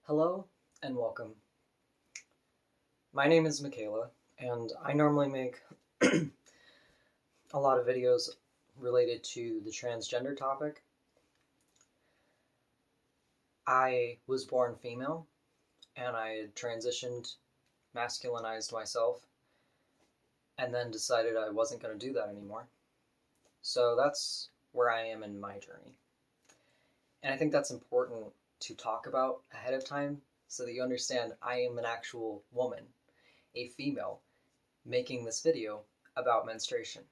Hello and welcome. My name is Michaela, and I normally make a lot of videos related to the transgender topic. I was born female, and I had transitioned, masculinized myself, and then decided I wasn't going to do that anymore. So that's where I am in my journey. And I think that's important to talk about ahead of time so that you understand I am an actual woman, a female, making this video about menstruation.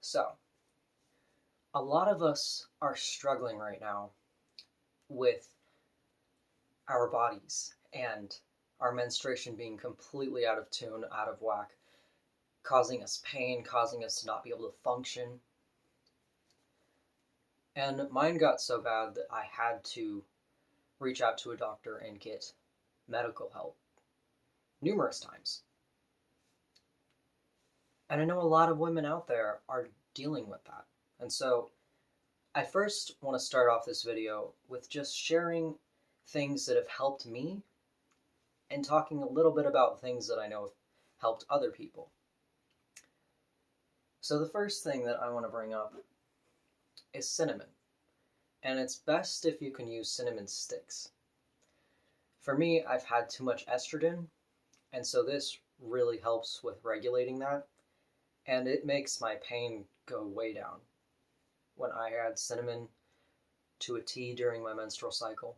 So, a lot of us are struggling right now with our bodies and our menstruation being completely out of tune, out of whack, causing us pain, causing us to not be able to function. And mine got so bad that I had to reach out to a doctor and get medical help numerous times. And I know a lot of women out there are dealing with that. And so I first want to start off this video with just sharing things that have helped me and talking a little bit about things that I know have helped other people. So the first thing that I want to bring up is cinnamon. And it's best if you can use cinnamon sticks. For me, I've had too much estrogen, and so this really helps with regulating that, and it makes my pain go way down when I add cinnamon to a tea during my menstrual cycle.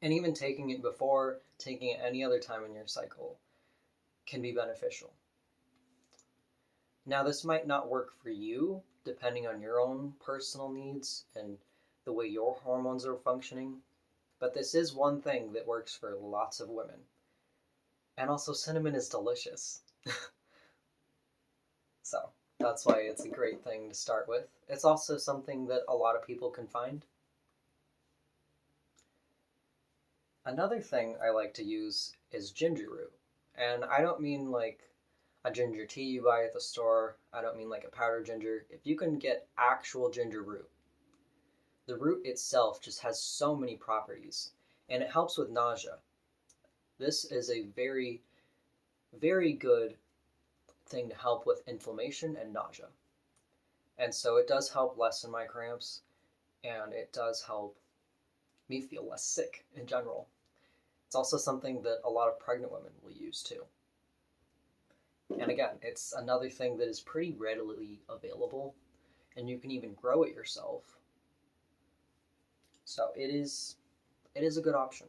And even taking it before, taking it any other time in your cycle can be beneficial. Now, this might not work for you, depending on your own personal needs and the way your hormones are functioning, but this is one thing that works for lots of women. And also, cinnamon is delicious. So that's why it's a great thing to start with. It's also something that a lot of people can find. Another thing I like to use is ginger root. And I don't mean like a ginger tea you buy at the store. I don't mean like a powdered ginger. If you can get actual ginger root, the root itself just has so many properties, and it helps with nausea. This is a very, very good thing to help with inflammation and nausea. And so it does help lessen my cramps, and it does help me feel less sick in general. It's also something that a lot of pregnant women will use too. And again, it's another thing that is pretty readily available, and you can even grow it yourself. So it is a good option.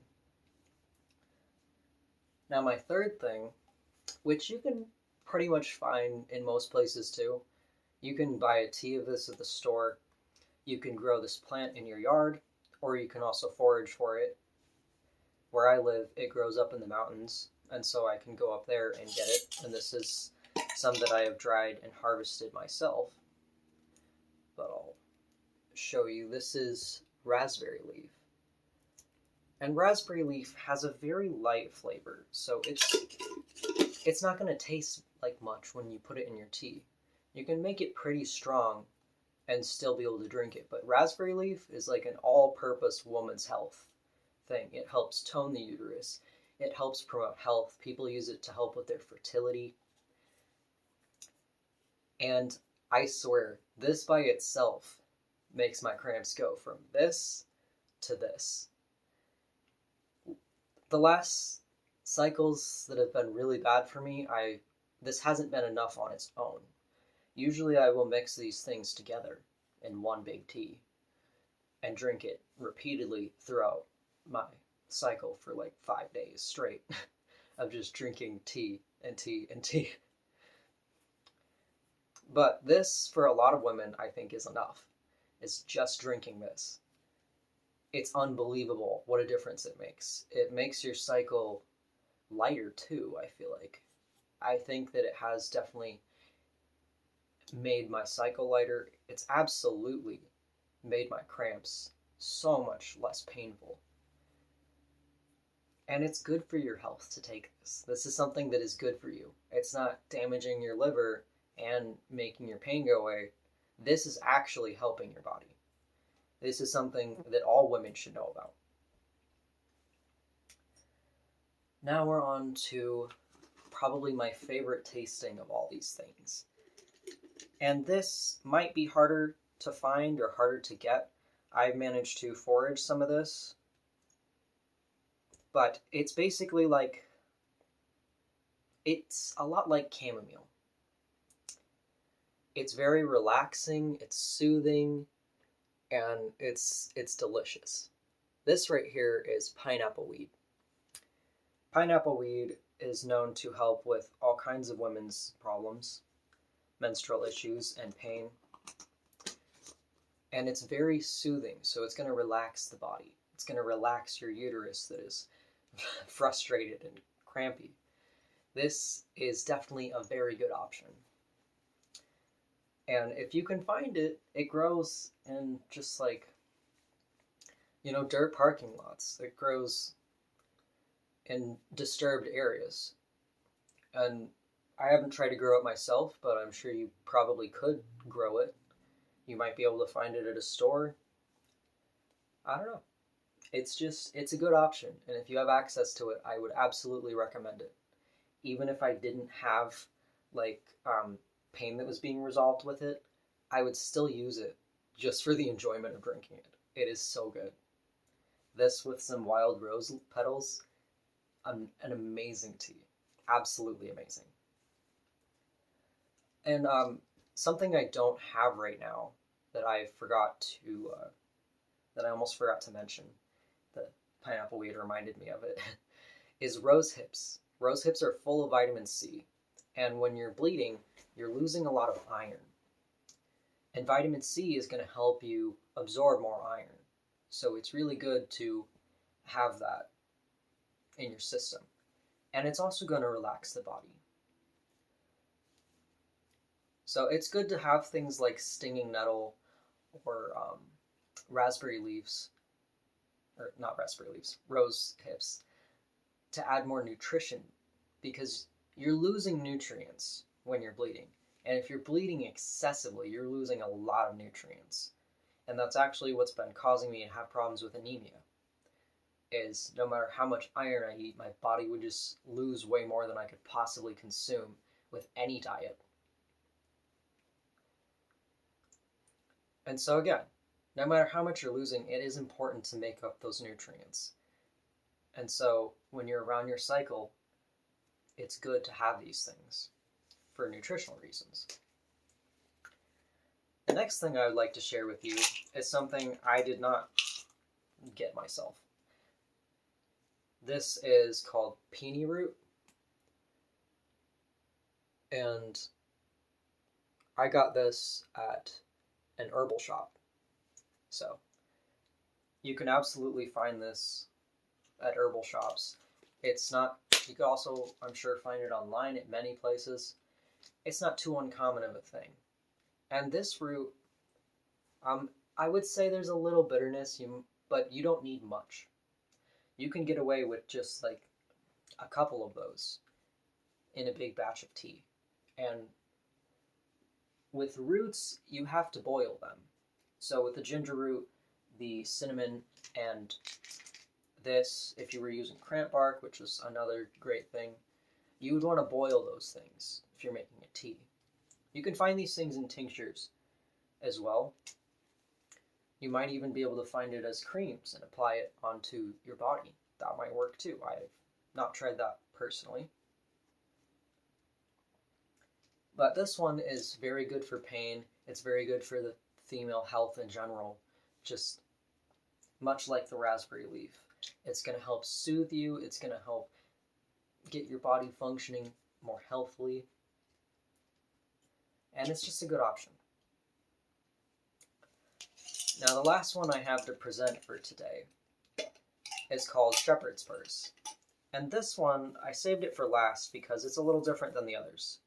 Now my third thing, which you can pretty much find in most places too, you can buy a tea of this at the store. You can grow this plant in your yard, or you can also forage for it. Where I live, it grows up in the mountains, and so I can go up there and get it. And this is some that I have dried and harvested myself. But I'll show you. This is raspberry leaf. And raspberry leaf has a very light flavor, so it's not going to taste like much when you put it in your tea. You can make it pretty strong and still be able to drink it, but raspberry leaf is like an all-purpose woman's health thing. It helps tone the uterus. It helps promote health. People use it to help with their fertility. And I swear, this by itself makes my cramps go from this to this. The last cycles that have been really bad for me, this hasn't been enough on its own. Usually I will mix these things together in one big tea and drink it repeatedly throughout my cycle for like 5 days straight of just drinking tea and tea and tea. But this, for a lot of women, I think is enough. It's just drinking this. It's unbelievable what a difference it makes. It makes your cycle lighter too, I feel like. I think that it has definitely made my cycle lighter. It's absolutely made my cramps so much less painful. And it's good for your health to take this. This is something that is good for you. It's not damaging your liver and making your pain go away. This is actually helping your body. This is something that all women should know about. Now we're on to probably my favorite tasting of all these things. And this might be harder to find or harder to get. I've managed to forage some of this. But it's basically like, it's a lot like chamomile. It's very relaxing, it's soothing, and it's delicious. This right here is Pinapple Weed. Pinapple Weed is known to help with all kinds of women's problems, menstrual issues, and pain. And it's very soothing, so it's going to relax the body. It's going to relax your uterus that is frustrated and crampy. This is definitely a very good option. And if you can find it, it grows in just like, dirt parking lots. It grows in disturbed areas. And I haven't tried to grow it myself, but I'm sure you probably could grow it. You might be able to find it at a store. I don't know. It's a good option. And if you have access to it, I would absolutely recommend it. Even if I didn't have pain that was being resolved with it, I would still use it just for the enjoyment of drinking it. It is so good. This with some wild rose petals, an amazing tea. Absolutely amazing. And something I don't have right now that I almost forgot to mention, the Pinapple Weed reminded me of it, is rose hips. Rose hips are full of vitamin C, and when you're bleeding, you're losing a lot of iron. And vitamin C is going to help you absorb more iron. So it's really good to have that in your system. And it's also going to relax the body. So it's good to have things like stinging nettle or raspberry leaves, or not raspberry leaves, rose hips, to add more nutrition, because you're losing nutrients when you're bleeding. And if you're bleeding excessively, you're losing a lot of nutrients. And that's actually what's been causing me to have problems with anemia, is no matter how much iron I eat, my body would just lose way more than I could possibly consume with any diet. And so again, no matter how much you're losing, it is important to make up those nutrients. And so when you're around your cycle, it's good to have these things for nutritional reasons. The next thing I would like to share with you is something I did not get myself. This is called Peony root, and I got this at an herbal shop. So you can absolutely find this at herbal shops. You could also, I'm sure, find it online at many places. It's not too uncommon of a thing. And this root, I would say there's a little bitterness, but you don't need much. You can get away with just like a couple of those in a big batch of tea. And with roots, you have to boil them. So with the ginger root, the cinnamon, and this, if you were using cramp bark, which is another great thing, you would want to boil those things if you're making a tea. You can find these things in tinctures as well. You might even be able to find it as creams and apply it onto your body. That might work too. I've not tried that personally. But this one is very good for pain. It's very good for the female health in general, just much like the raspberry leaf. It's going to help soothe you. It's going to help get your body functioning more healthily. And it's just a good option. Now the last one I have to present for today is called Sheperds Purse. And this one, I saved it for last because it's a little different than the others.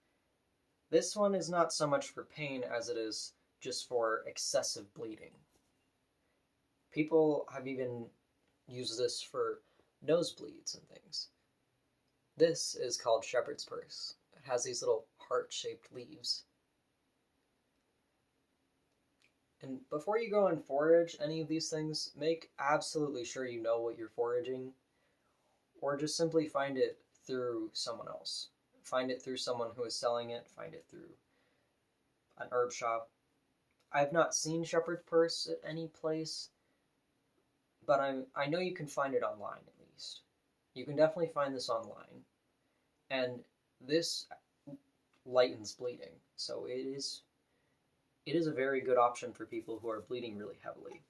This one is not so much for pain as it is just for excessive bleeding. People have even used this for nosebleeds and things. This is called Sheperds Purse. It has these little heart-shaped leaves. And before you go and forage any of these things, make absolutely sure you know what you're foraging, or just simply find it through someone else. Find it through someone who is selling it, find it through an herb shop. I've not seen Sheperds Purse at any place, but I know you can find it online at least. You can definitely find this online. And this lightens bleeding, so it is a very good option for people who are bleeding really heavily.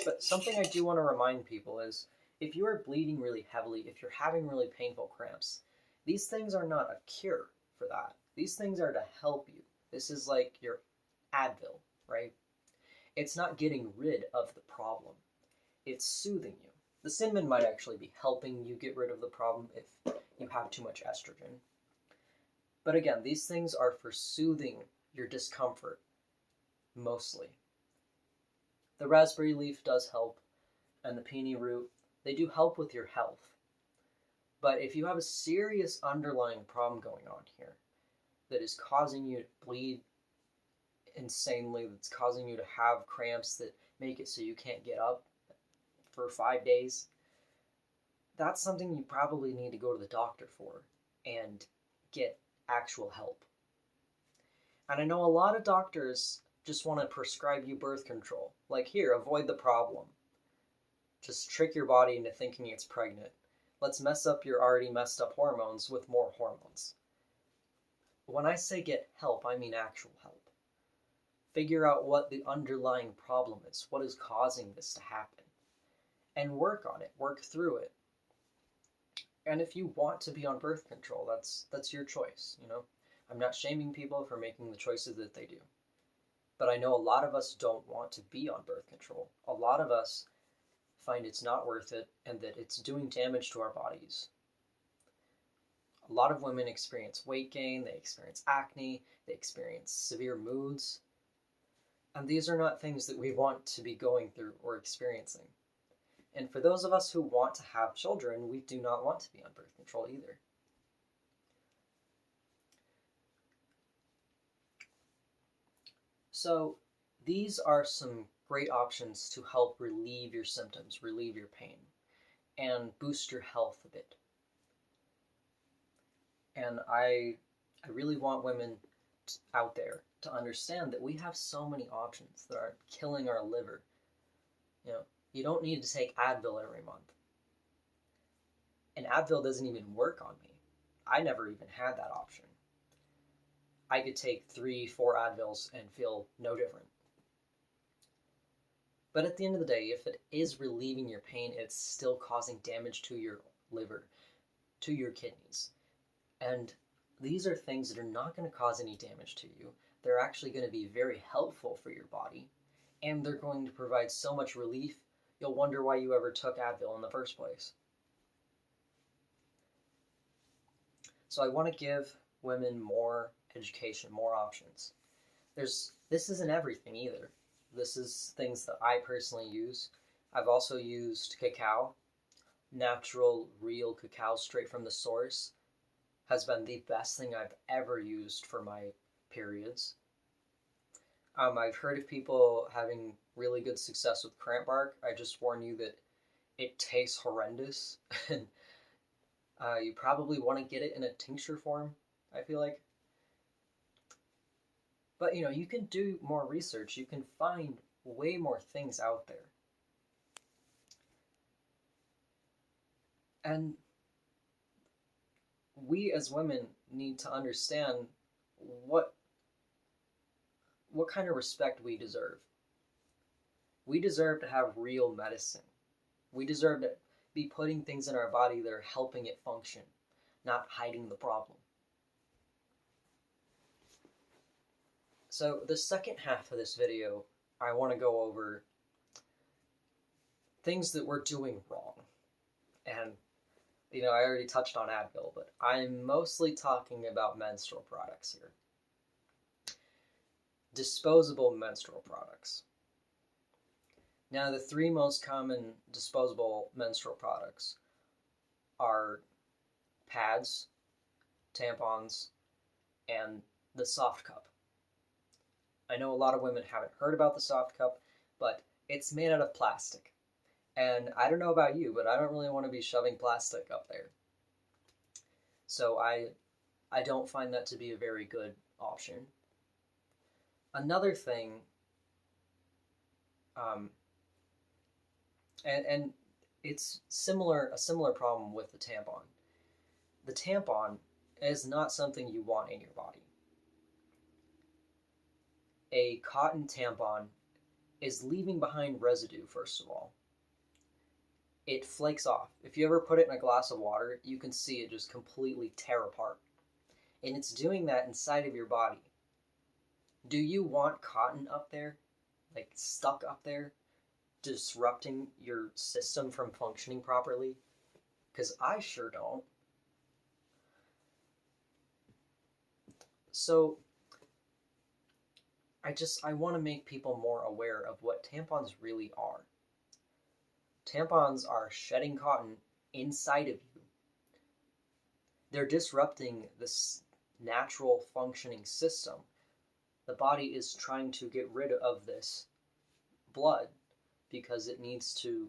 But something I do want to remind people is, if you are bleeding really heavily, if you're having really painful cramps, these things are not a cure for that. These things are to help you. This is like your Advil, right? It's not getting rid of the problem. It's soothing you. The cinnamon might actually be helping you get rid of the problem if you have too much estrogen. But again, these things are for soothing your discomfort, mostly. The raspberry leaf does help, and the peony root, they do help with your health. But if you have a serious underlying problem going on here that is causing you to bleed insanely, that's causing you to have cramps that make it so you can't get up for 5 days, that's something you probably need to go to the doctor for and get actual help. And I know a lot of doctors just want to prescribe you birth control. Like, here, avoid the problem. Just trick your body into thinking it's pregnant. Let's mess up your already messed up hormones with more hormones. When I say get help, I mean actual help. Figure out what the underlying problem is, what is causing this to happen, and work on it, work through it. And if you want to be on birth control, that's your choice, you know? I'm not shaming people for making the choices that they do. But I know a lot of us don't want to be on birth control. A lot of us find it's not worth it and that it's doing damage to our bodies. A lot of women experience weight gain, they experience acne, they experience severe moods. And these are not things that we want to be going through or experiencing. And for those of us who want to have children, we do not want to be on birth control either. So these are some great options to help relieve your symptoms, relieve your pain, and boost your health a bit. And I really want women out there to understand that we have so many options that aren't killing our liver. You know, you don't need to take Advil every month. And Advil doesn't even work on me. I never even had that option. I could take 3-4 Advils and feel no different. But at the end of the day, if it is relieving your pain, it's still causing damage to your liver, to your kidneys. And these are things that are not going to cause any damage to you. They're actually going to be very helpful for your body. And they're going to provide so much relief, you'll wonder why you ever took Advil in the first place. So I want to give women more education, more options. This isn't everything either. This is things that I personally use. I've also used cacao. Natural, real cacao straight from the source has been the best thing I've ever used for my periods. I've heard of people having really good success with cramp bark. I just warn you that it tastes horrendous. And you probably want to get it in a tincture form, I feel like. But you know, you can do more research. You can find way more things out there. And we as women need to understand what kind of respect we deserve. We deserve to have real medicine. We deserve to be putting things in our body that are helping it function, not hiding the problem. So the second half of this video, I want to go over things that we're doing wrong. And, you know, I already touched on Advil, but I'm mostly talking about menstrual products here. Disposable menstrual products. Now, the 3 most common disposable menstrual products are pads, tampons, and the soft cup. I know a lot of women haven't heard about the soft cup, but it's made out of plastic. And I don't know about you, but I don't really want to be shoving plastic up there. So I don't find that to be a very good option. Another thing, um, and it's a similar problem with the tampon. The tampon is not something you want in your body. A cotton tampon is leaving behind residue, first of all. It flakes off. If you ever put it in a glass of water, you can see it just completely tear apart. And it's doing that inside of your body. Do you want cotton up there, like stuck up there, disrupting your system from functioning properly? Because I sure don't. So I want to make people more aware of what tampons really are. Tampons are shedding cotton inside of you. They're disrupting this natural functioning system. The body is trying to get rid of this blood because it needs to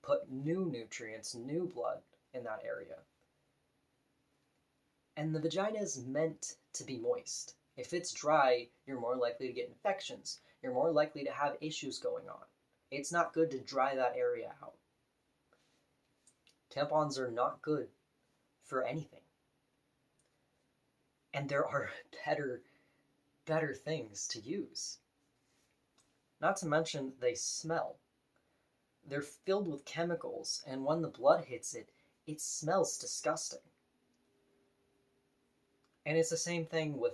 put new nutrients, new blood in that area. And the vagina is meant to be moist. If it's dry, you're more likely to get infections. You're more likely to have issues going on. It's not good to dry that area out. Tampons are not good for anything. And there are better things to use. Not to mention they smell. They're filled with chemicals, and when the blood hits it, it smells disgusting. And it's the same thing with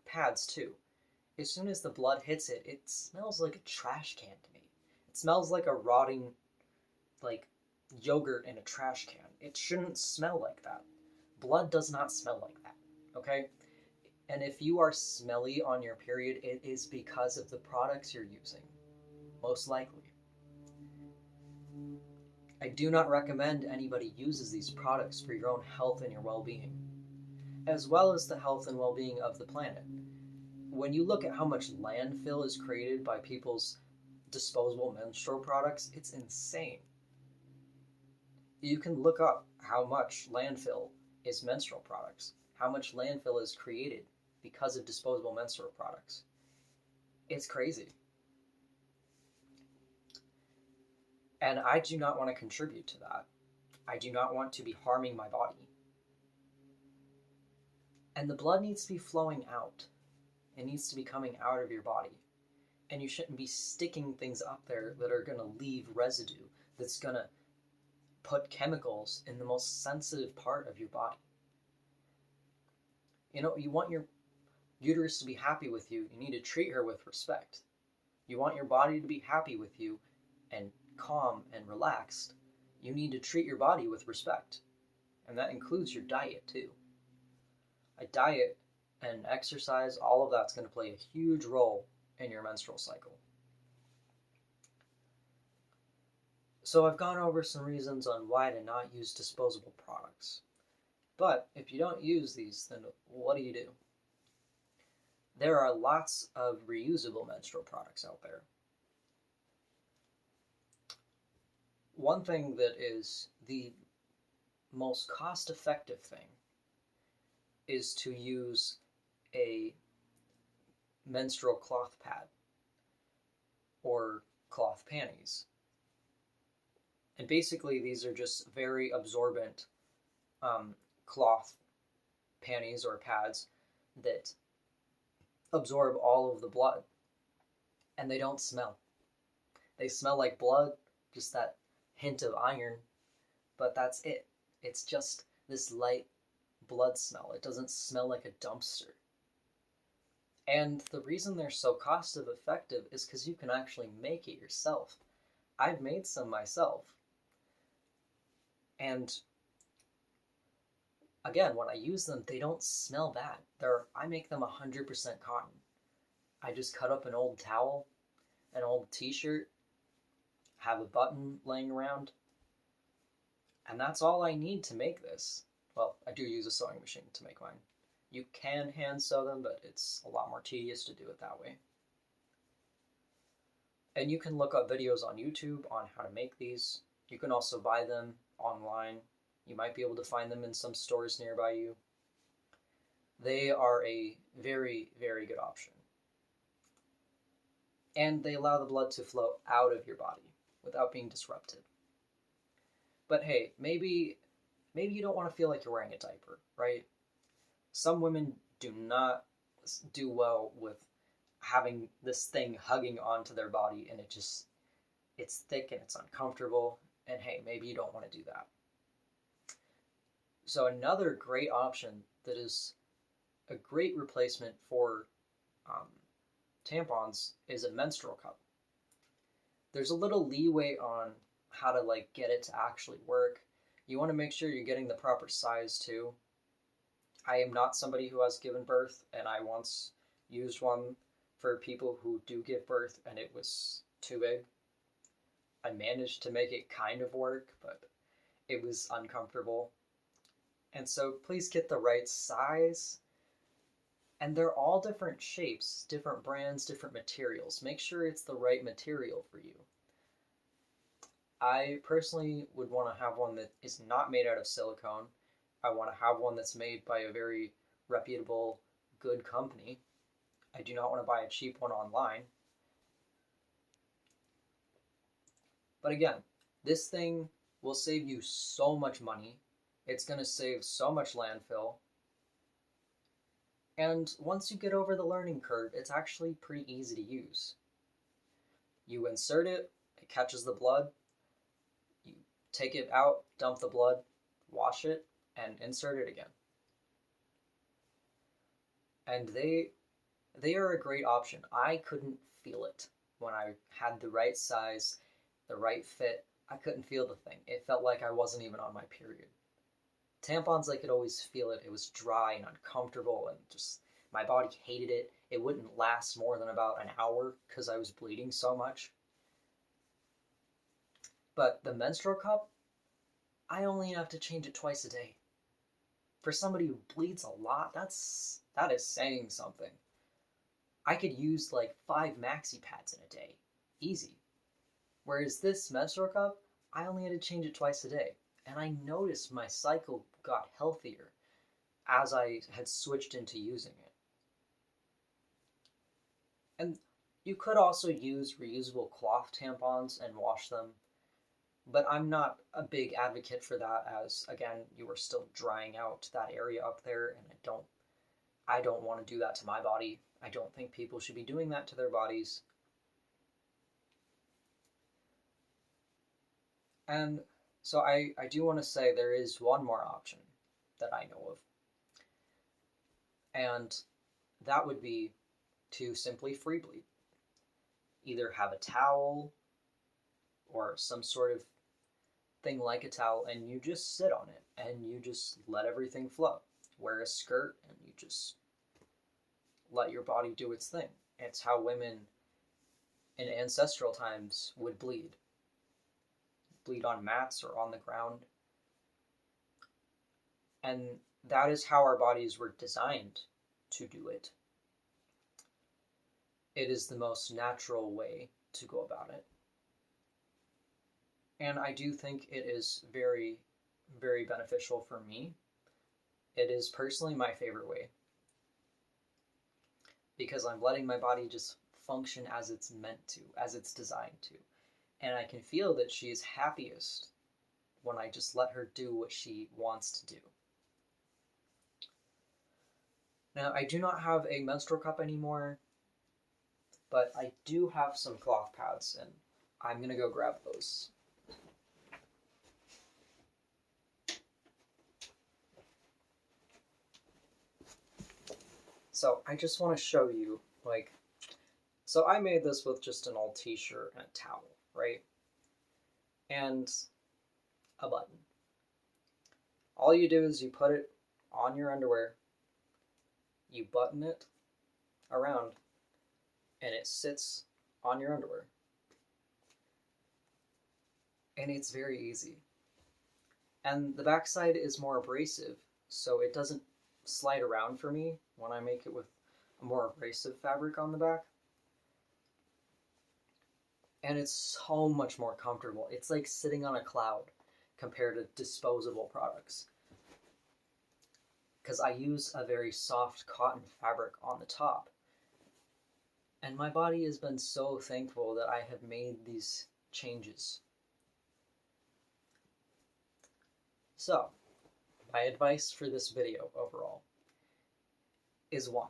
pads too. As soon as the blood hits it, it smells like a trash can to me. It smells like a rotting, like, yogurt in a trash can. It shouldn't smell like that. Blood does not smell like that, okay? And if you are smelly on your period, it is because of the products you're using, most likely. I do not recommend anybody uses these products for your own health and your well-being, as well as the health and well-being of the planet. When you look at how much landfill is created by people's disposable menstrual products, it's insane. You can look up how much landfill is menstrual products, how much landfill is created because of disposable menstrual products. It's crazy. And I do not want to contribute to that. I do not want to be harming my body. And the blood needs to be flowing out. It needs to be coming out of your body. And you shouldn't be sticking things up there that are going to leave residue, that's going to put chemicals in the most sensitive part of your body. You know, you want your uterus to be happy with you, you need to treat her with respect. You want your body to be happy with you and calm and relaxed, you need to treat your body with respect. And that includes your diet too. A diet and exercise, all of that's going to play a huge role in your menstrual cycle. So I've gone over some reasons on why to not use disposable products. But if you don't use these, then what do you do? There are lots of reusable menstrual products out there. One thing that is the most cost-effective thing is to use a menstrual cloth pad or cloth panties. And basically these are just very absorbent cloth panties or pads that absorb all of the blood, and they don't smell. They smell like blood, just that hint of iron, but that's it. It's just this light blood smell. It doesn't smell like a dumpster. And the reason they're so cost effective is because you can actually make it yourself. I've made some myself. And again, when I use them, they don't smell bad. I make them 100% cotton. I just cut up an old towel, an old t-shirt, have a button laying around, and that's all I need to make this. Well, I do use a sewing machine to make mine. You can hand sew them, but it's a lot more tedious to do it that way. And you can look up videos on YouTube on how to make these. You can also buy them online. You might be able to find them in some stores nearby you. They are a very, very good option. And they allow the blood to flow out of your body without being disrupted. But hey, maybe you don't want to feel like you're wearing a diaper, right? Some women do not do well with having this thing hugging onto their body, and it's thick and it's uncomfortable, and hey, maybe you don't want to do that. So another great option that is a great replacement for tampons is a menstrual cup. There's a little leeway on how to get it to actually work. You want to make sure you're getting the proper size too. I am not somebody who has given birth, and I once used one for people who do give birth, and it was too big. I managed to make it kind of work, but it was uncomfortable. And so please get the right size. And they're all different shapes, different brands, different materials. Make sure it's the right material for you. I personally would want to have one that is not made out of silicone. I want to have one that's made by a very reputable, good company. I do not want to buy a cheap one online. But again, this thing will save you so much money. It's going to save so much landfill. And once you get over the learning curve, it's actually pretty easy to use. You insert it, it catches the blood, you take it out, dump the blood, wash it, and insert it again. And they are a great option. I couldn't feel it when I had the right size, the right fit. I couldn't feel the thing. It felt like I wasn't even on my period. Tampons, I could always feel it. It was dry and uncomfortable, and just my body hated it. It wouldn't last more than about an hour because I was bleeding so much. But the menstrual cup, I only have to change it twice a day. For somebody who bleeds a lot, that is saying something. I could use 5 maxi pads in a day. Easy. Whereas this menstrual cup, I only had to change it twice a day. And I noticed my cycle got healthier as I had switched into using it. And you could also use reusable cloth tampons and wash them, but I'm not a big advocate for that, as again, you are still drying out that area up there, and I don't want to do that to my body. I don't think people should be doing that to their bodies. And so I do want to say there is one more option that I know of. And that would be to simply free bleed. Either have a towel or some sort of thing like a towel, and you just sit on it and you just let everything flow. Wear a skirt and you just let your body do its thing. It's how women in ancestral times would bleed. Bleed on mats or on the ground. And that is how our bodies were designed to do it. It is the most natural way to go about it. And I do think it is very, very beneficial for me. It is personally my favorite way. Because I'm letting my body just function as it's meant to, as it's designed to. And I can feel that she is happiest when I just let her do what she wants to do. Now, I do not have a menstrual cup anymore, but I do have some cloth pads, and I'm going to go grab those. So I just want to show you, so I made this with just an old t-shirt and a towel, right? And a button. All you do is you put it on your underwear, you button it around, and it sits on your underwear. And it's very easy. And the backside is more abrasive, so it doesn't slide around for me when I make it with a more abrasive fabric on the back. And it's so much more comfortable. It's like sitting on a cloud compared to disposable products. Because I use a very soft cotton fabric on the top. And my body has been so thankful that I have made these changes. So, my advice for this video overall is 1.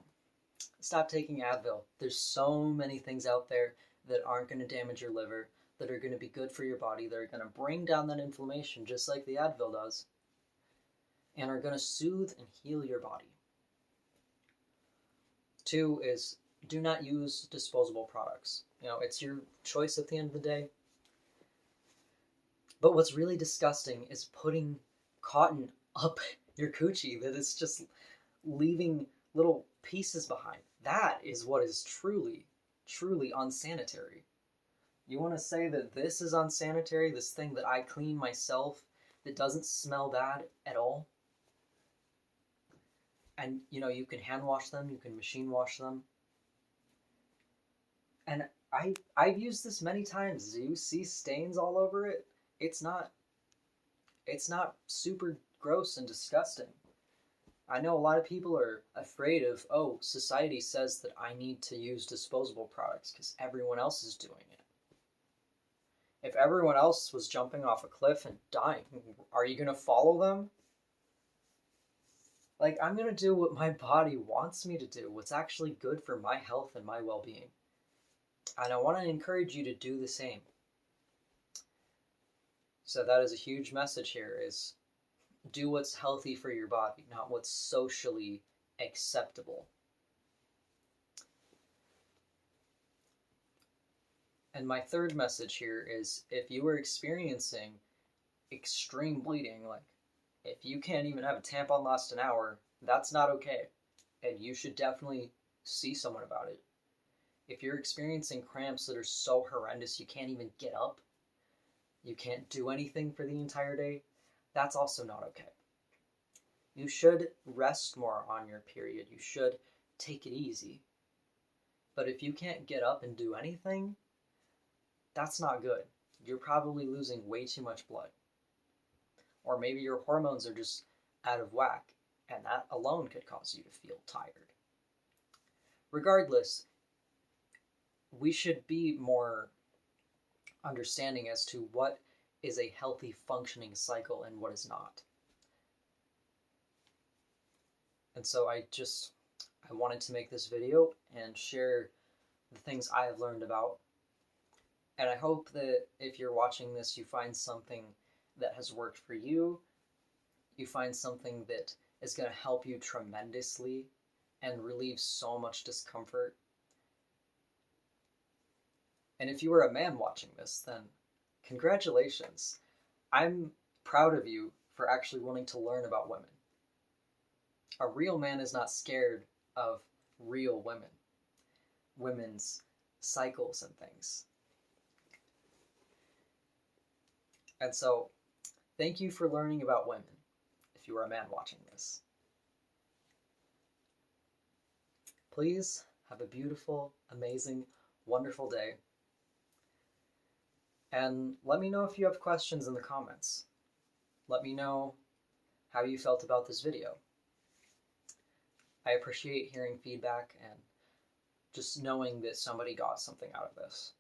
Stop taking Advil. There's so many things out there that aren't going to damage your liver, that are going to be good for your body, that are going to bring down that inflammation just like the Advil does, and are going to soothe and heal your body. 2 is do not use disposable products. It's your choice at the end of the day. But what's really disgusting is putting cotton up your coochie that is just leaving little pieces behind. That is what is truly, truly unsanitary. You want to say that this is unsanitary, this thing that I clean myself, that doesn't smell bad at all? And, you can hand wash them, you can machine wash them. And I've used this many times. Do you see stains all over it? It's not super gross and disgusting. I know a lot of people are afraid of, society says that I need to use disposable products because everyone else is doing it. If everyone else was jumping off a cliff and dying, are you going to follow them? Like, I'm going to do what my body wants me to do, what's actually good for my health and my well-being. And I want to encourage you to do the same. So that is a huge message here, is do what's healthy for your body, not what's socially acceptable. And my third message here is, if you are experiencing extreme bleeding, like if you can't even have a tampon last an hour, that's not okay. And you should definitely see someone about it. If you're experiencing cramps that are so horrendous you can't even get up, you can't do anything for the entire day, that's also not okay. You should rest more on your period. You should take it easy. But if you can't get up and do anything, that's not good. You're probably losing way too much blood. Or maybe your hormones are just out of whack, and that alone could cause you to feel tired. Regardless, we should be more understanding as to what is a healthy functioning cycle and what is not. And so I wanted to make this video and share the things I have learned about. And I hope that if you're watching this, you find something that has worked for you. You find something that is going to help you tremendously and relieve so much discomfort. And if you were a man watching this, then congratulations. I'm proud of you for actually wanting to learn about women. A real man is not scared of real women, women's cycles and things. And so, thank you for learning about women, if you are a man watching this. Please have a beautiful, amazing, wonderful day. And let me know if you have questions in the comments. Let me know how you felt about this video. I appreciate hearing feedback and just knowing that somebody got something out of this.